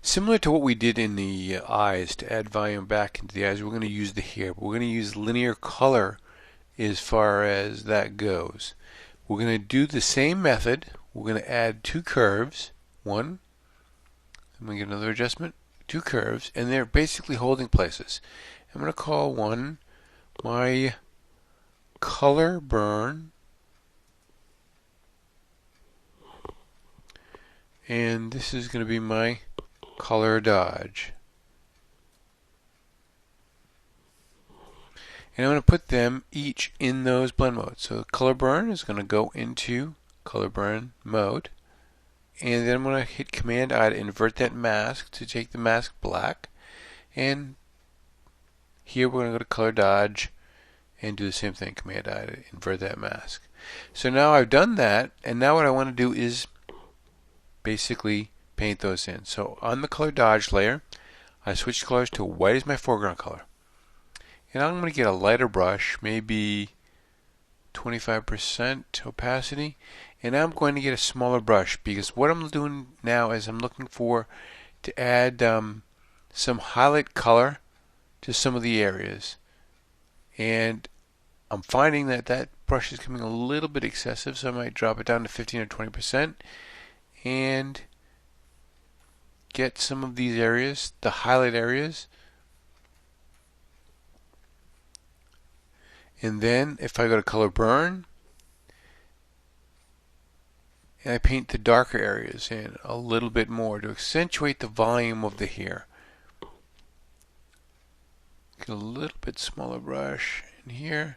Similar to what we did in the eyes, to add volume back into the eyes, we're going to use the hair. But we're going to use linear color as far as that goes. We're going to do the same method. We're going to add two curves. One, I'm going to get another adjustment. Two curves, and they're basically holding places. I'm going to call one my color burn, and this is going to be my color dodge. And I'm going to put them each in those blend modes. So color burn is going to go into color burn mode. And then I'm going to hit Command I to invert that mask to take the mask black. And here we're going to go to color dodge and do the same thing, Command I to invert that mask. So now I've done that, and now what I want to do is basically paint those in. So on the color dodge layer, I switch colors to white as my foreground color. And I'm going to get a lighter brush, maybe 25% opacity, and I'm going to get a smaller brush because what I'm doing now is I'm looking for to add some highlight color to some of the areas, and I'm finding that that brush is coming a little bit excessive, so I might drop it down to 15 or 20% and get some of these areas, the highlight areas. And then if I go to color burn and I paint the darker areas in a little bit more to accentuate the volume of the hair. Get a little bit smaller brush in here.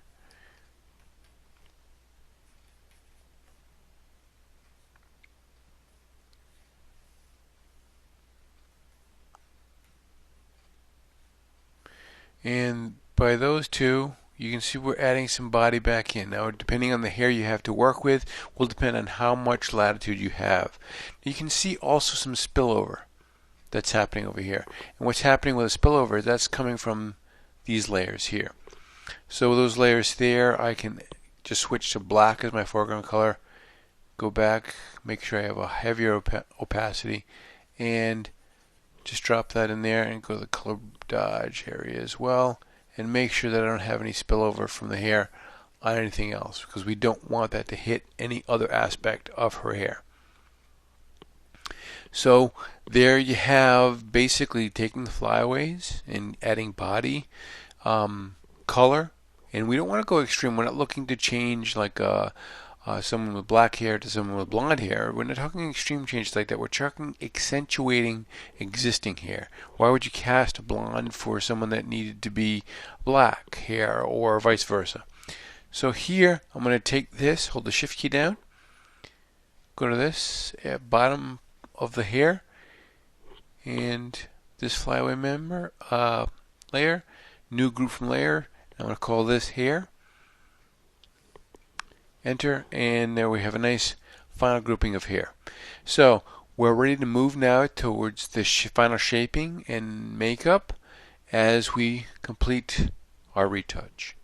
And by those two, you can see we're adding some body back in. Now, depending on the hair you have to work with, will depend on how much latitude you have. You can see also some spillover that's happening over here. And what's happening with a spillover, that's coming from these layers here. So those layers there, I can just switch to black as my foreground color, go back, make sure I have a heavier opacity, and just drop that in there and go to the color dodge area as well, and make sure that I don't have any spillover from the hair on anything else, because we don't want that to hit any other aspect of her hair. So there you have basically taking the flyaways and adding body, color, and we don't want to go extreme. We're not looking to change like someone with black hair to someone with blonde hair. We're not talking extreme changes like that. We're talking accentuating existing hair. Why would you cast a blonde for someone that needed to be black hair, or vice versa? So here I'm going to take this, hold the shift key down, go to this at bottom of the hair, and this flyaway member layer, new group from layer. I'm going to call this hair. Enter, and there we have a nice final grouping of hair. So we're ready to move now towards the final shaping and makeup as we complete our retouch.